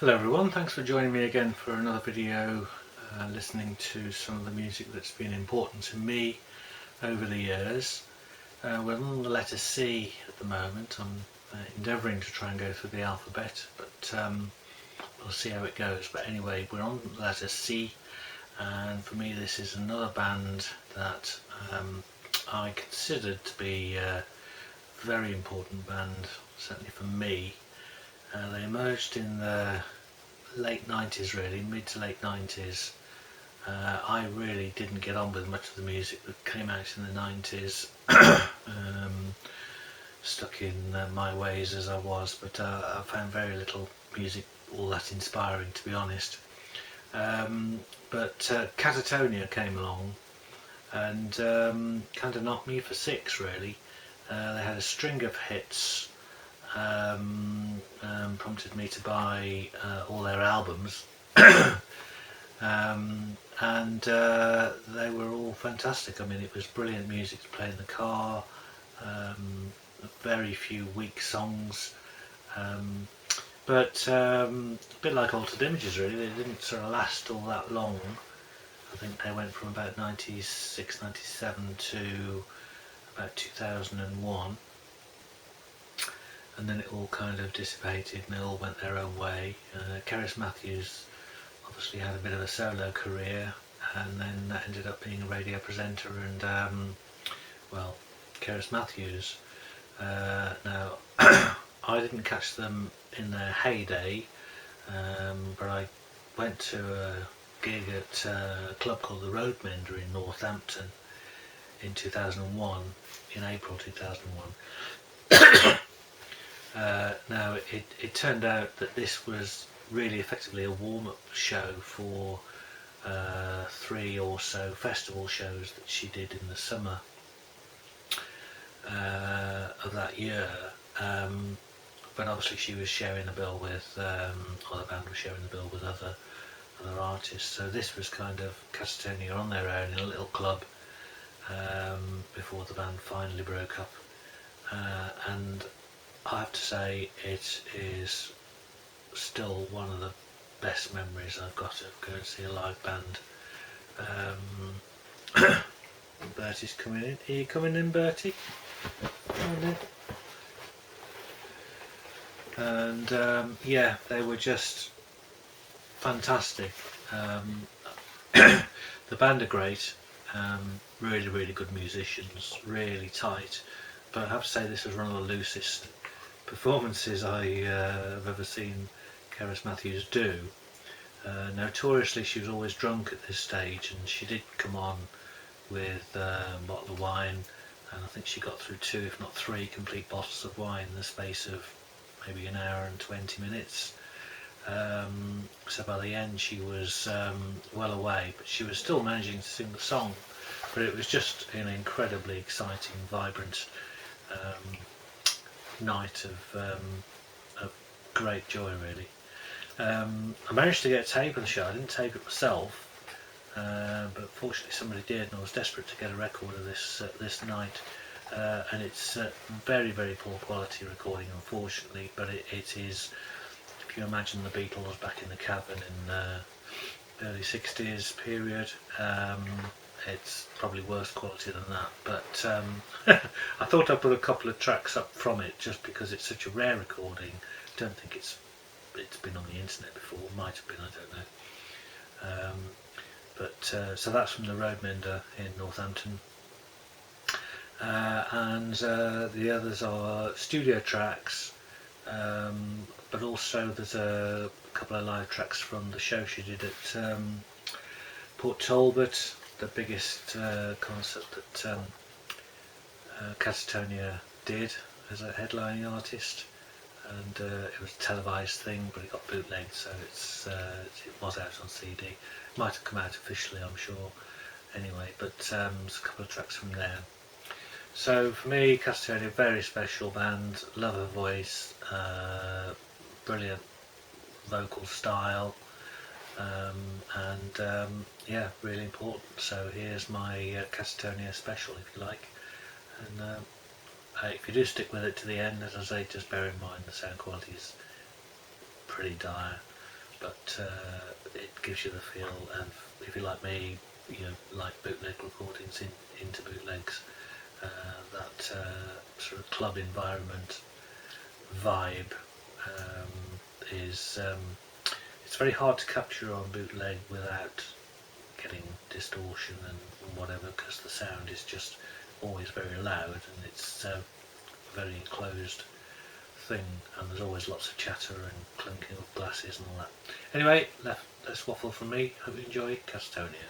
Hello everyone, thanks for joining me again for another video listening to some of the music that's been important to me over the years. We're on the letter C at the moment. I'm endeavouring to try and go through the alphabet, but we'll see how it goes. But anyway, we're on the letter C, and for me this is another band that I considered to be a very important band, certainly for me. They emerged in the late 90s, really, mid to late 90s. I really didn't get on with much of the music that came out in the 90s, stuck in my ways as I was, but I found very little music all that inspiring, to be honest. But Catatonia came along and kind of knocked me for six, really. They had a string of hits, prompted me to buy all their albums, and they were all fantastic. I mean, it was brilliant music to play in the car, very few weak songs, but a bit like Altered Images, really. They didn't sort of last all that long. I think they went from about 96, 97 to about 2001. And then it all kind of dissipated and they all went their own way. Cerys Matthews obviously had a bit of a solo career, and then that ended up being a radio presenter, and well, Cerys Matthews. Now, I didn't catch them in their heyday, but I went to a gig at a club called the Roadmender in Northampton in 2001, in April 2001. Now, it turned out that this was really effectively a warm-up show for three or so festival shows that she did in the summer of that year. But obviously she was sharing the bill with, or the band was sharing the bill with other artists. So this was kind of Catatonia on their own in a little club before the band finally broke up. And I have to say it is still one of the best memories I've got of going to see a live band. Bertie's coming in. Are you coming in, Bertie? And yeah, they were just fantastic. The band are great, really good musicians, really tight, but I have to say this was one of the loosest performances I have ever seen Cerys Matthews do. Notoriously she was always drunk at this stage, and she did come on with a bottle of wine, and I think she got through 2 if not 3 complete bottles of wine in the space of maybe an hour and 20 minutes. So by the end she was well away, but she was still managing to sing the song. But it was just an incredibly exciting, vibrant night of great joy, really. I managed to get a tape of the show. I didn't tape it myself, but fortunately somebody did, and I was desperate to get a record of this night. And it's very poor quality recording, unfortunately, but it is, if you imagine the Beatles back in the cabin in the early 60s period, it's probably worse quality than that, but I thought I'd put a couple of tracks up from it just because it's such a rare recording. I don't think it's been on the internet before, might have been, I don't know. But so that's from the Roadmender in Northampton. And the others are studio tracks, but also there's a couple of live tracks from the show she did at Port Talbot, the biggest concert that Catatonia did as a headlining artist, and it was a televised thing, but it got bootlegged, so it was out on CD. It might have come out officially, I'm sure, anyway, but there's a couple of tracks from there. So for me, Catatonia, very special band, love her voice, brilliant vocal style, and yeah, really important. So here's my Catatonia special, if you like. And if you do stick with it to the end, as I say, just bear in mind the sound quality is pretty dire. but it gives you the feel, and if you're like me, you like bootleg recordings into bootlegs, that sort of club environment vibe is it's very hard to capture on bootleg without getting distortion and whatever, because the sound is just always very loud and it's a very enclosed thing, and there's always lots of chatter and clinking of glasses and all that. Anyway, that's waffle from me. Hope you enjoy Catatonia.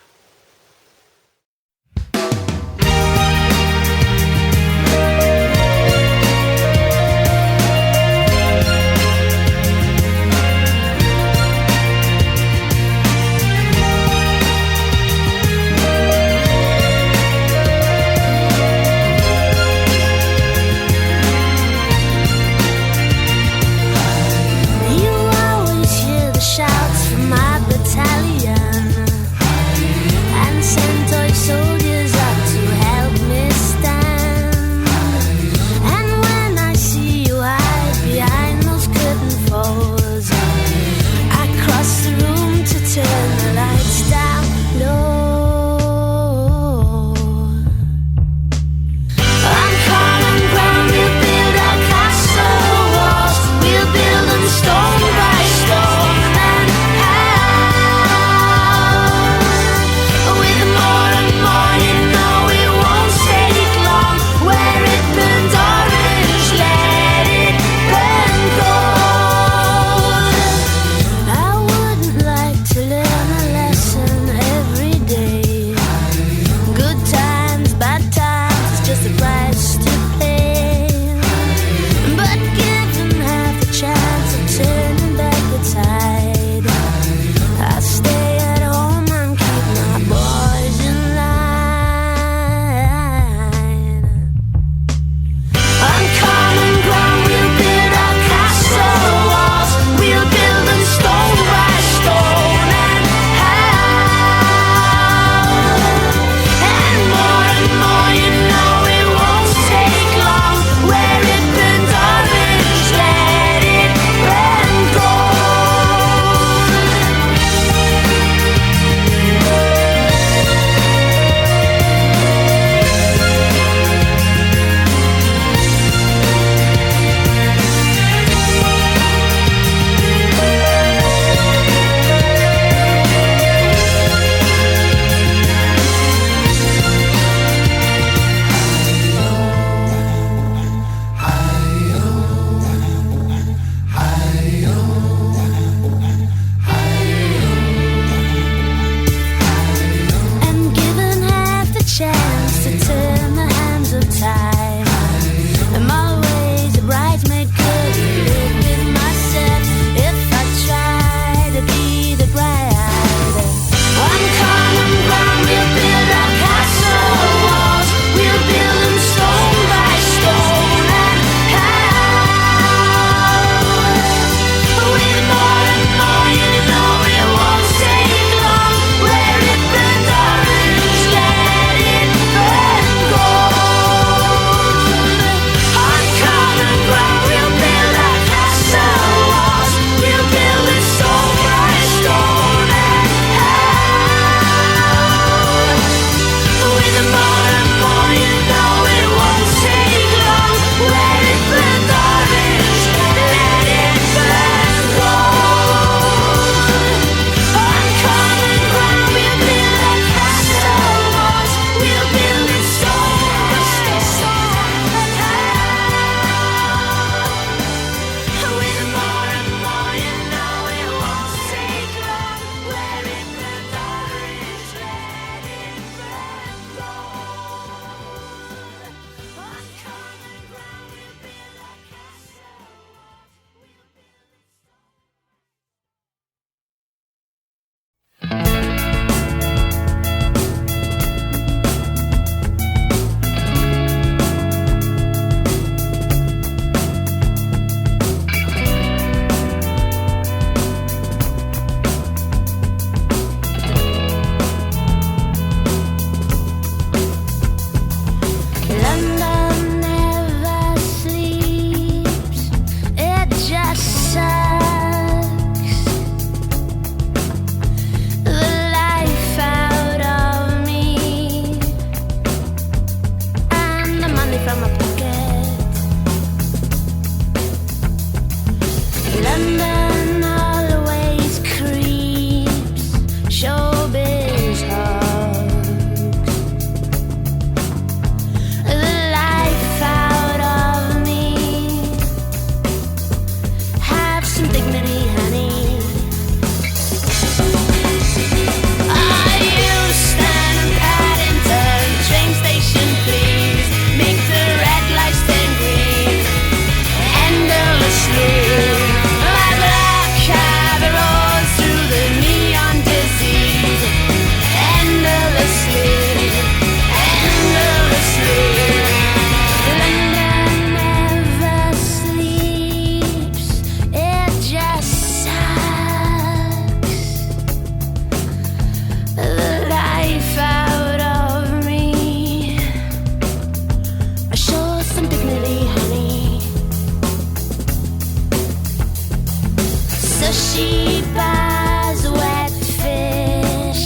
So she buys wet fish.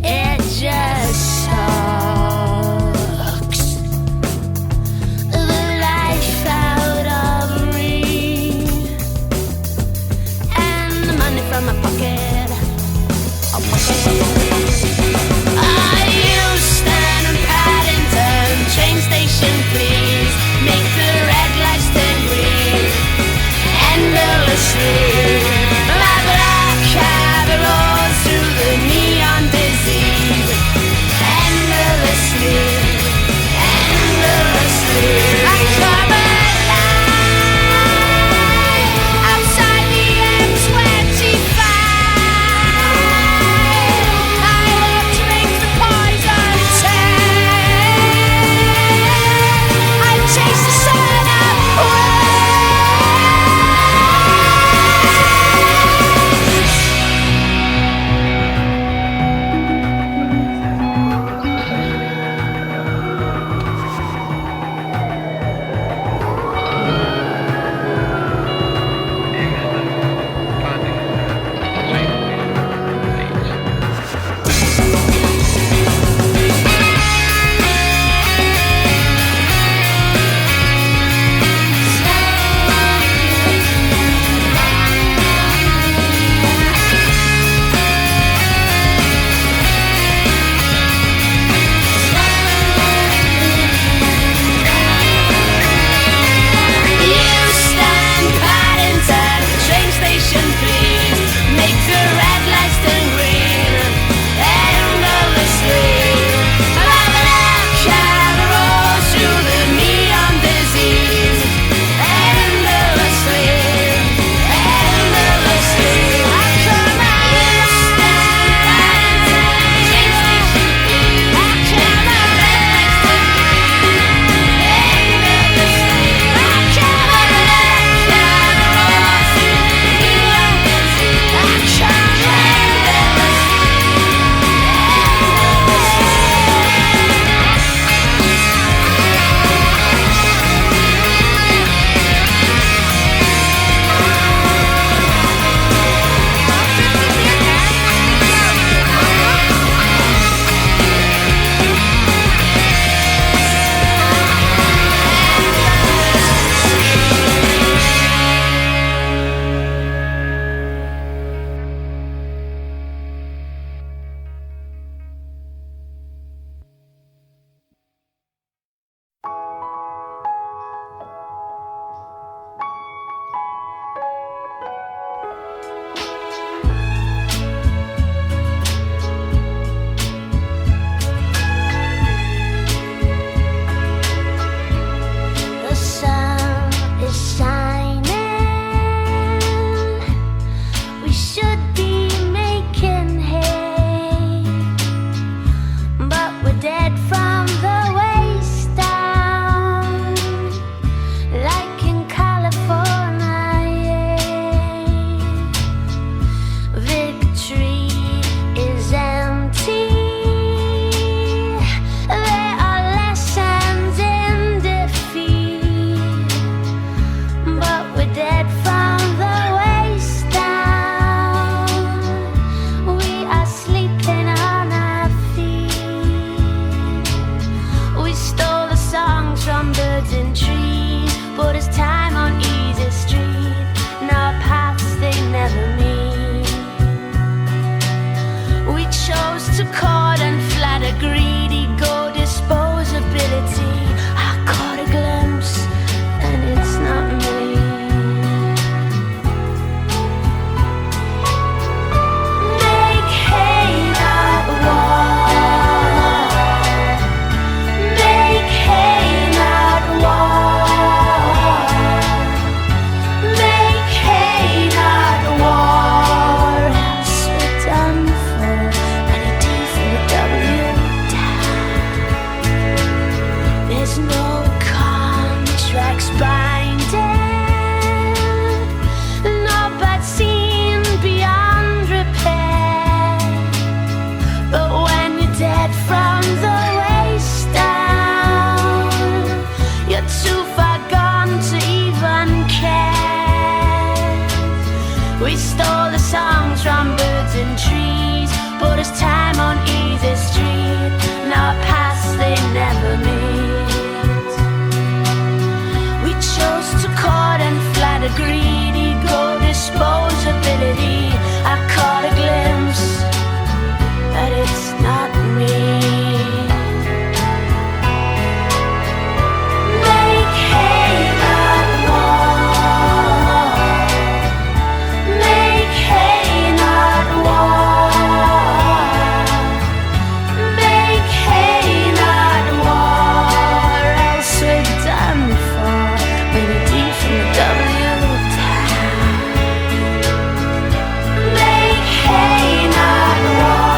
It just sucks the life out of me, and the money from my pocket. Are you standing Paddington train station, please? Make the red lights turn green endlessly. My black cab rolls through the neon disease endlessly, endlessly. Like carbon light outside the M25. We stole the songs from birds and trees, bought us time on easy street, and our paths they never meet. We chose to court and flatter greed, ego disposability. I caught a glimpse, but it's not me. Make hay, not war. Make hay, not war. Make hay, not war. Else we're done for. With a D from the W town. Make hay, not war.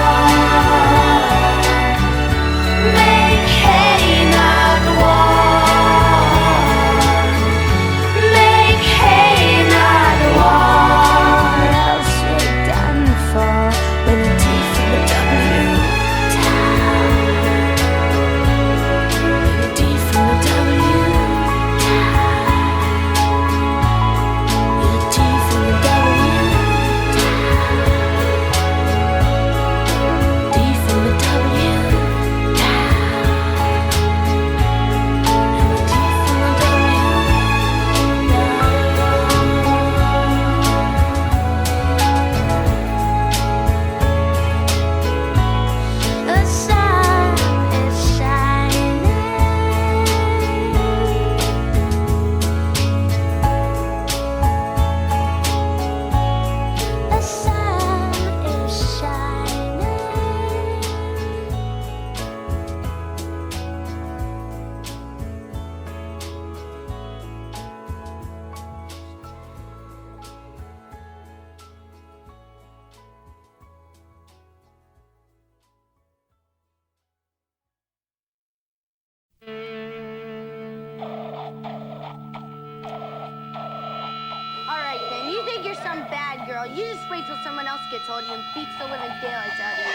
Make hay, not war. Make hay, not war. Else we're done for. With a D from the W town. With a D from the W town. With a D from the W town. D from the W the sun is shining. The sun is shining. Alright then, you think you're some bad girl. You just wait till someone else gets hold of you and beats the living daylights out of you.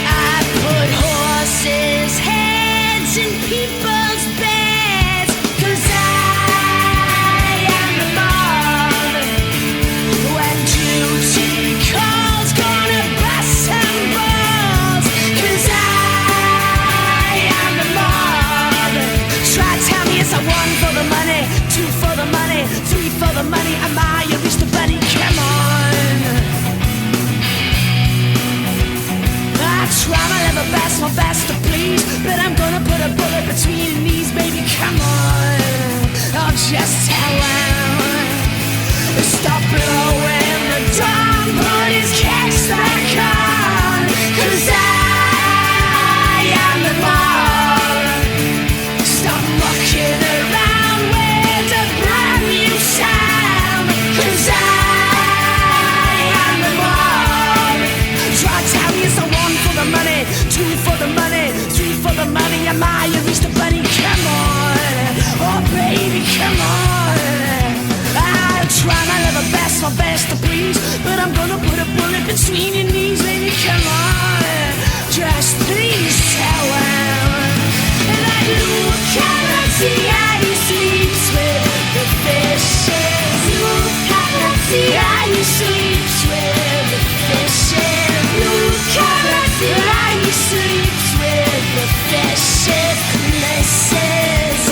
I put horses' heads in people's beds, 'cause I am the mob. When duty calls, gonna bust some balls, 'cause I am the mob. Try to tell me it's a one for the money, two for the money, three for the money. Am I your Mr. Bunny? Come on. I try my level best, my best to please, but I'm gonna put a bullet between your knees, baby, come on. I'll just tell him, stop blowing the drum, put his kicks back on, 'cause I am the mob. Stop mucking around with a brand new sound, 'cause I am the mob. Try to tell me it's a one for the money, two for the money, three for the money. Am I your Mr. Bunny? Come on. Oh baby, come on. I'll try my level best, my best to please, but I'm gonna put a bullet between your knees, baby, come on. Just please tell him that Luke cannot see how he sleeps with the fishes. Luke cannot see how he sleeps with the fishes. Luke cannot see how he sleeps with the fishes. Misses.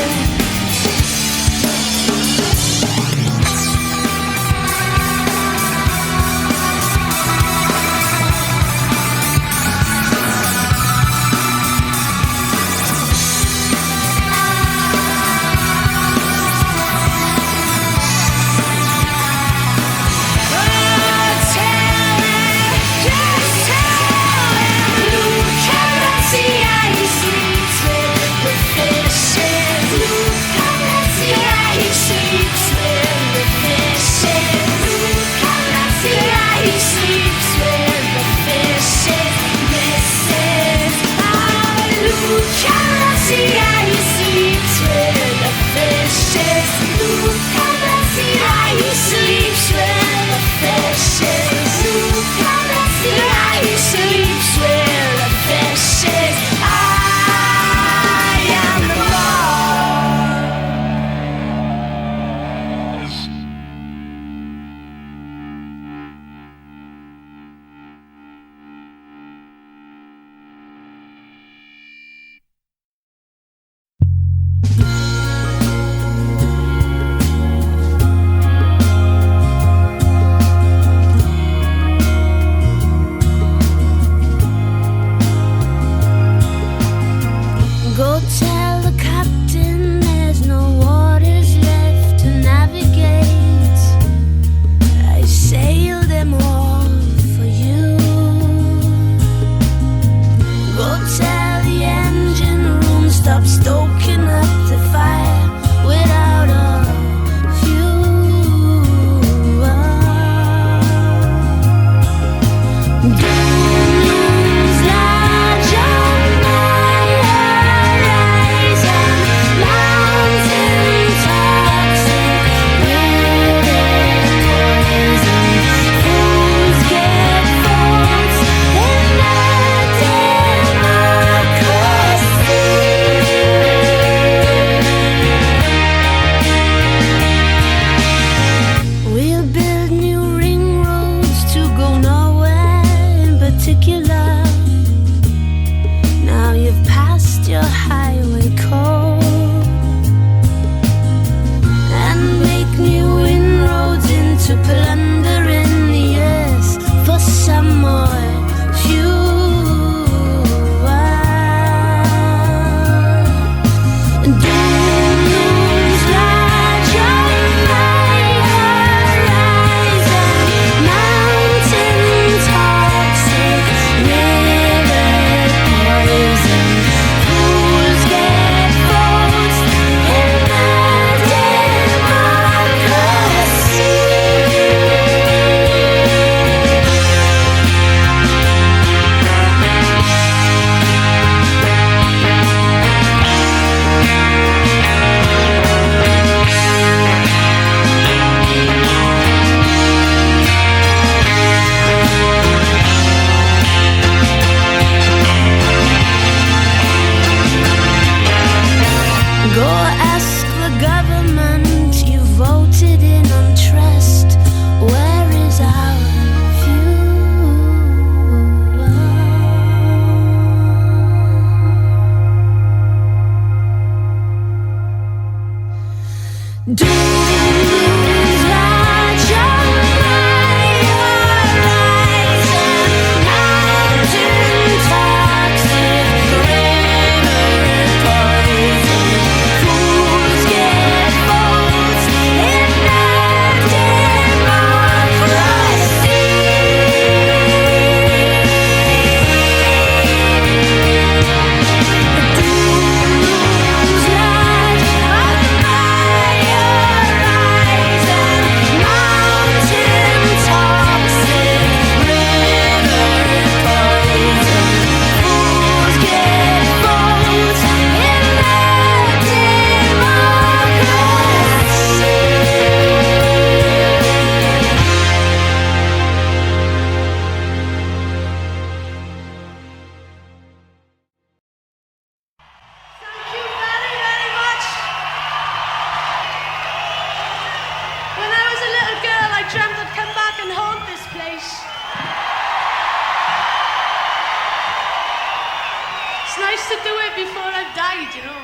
It's nice to do it before I've died, you know.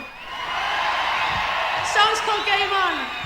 The song's called Game On.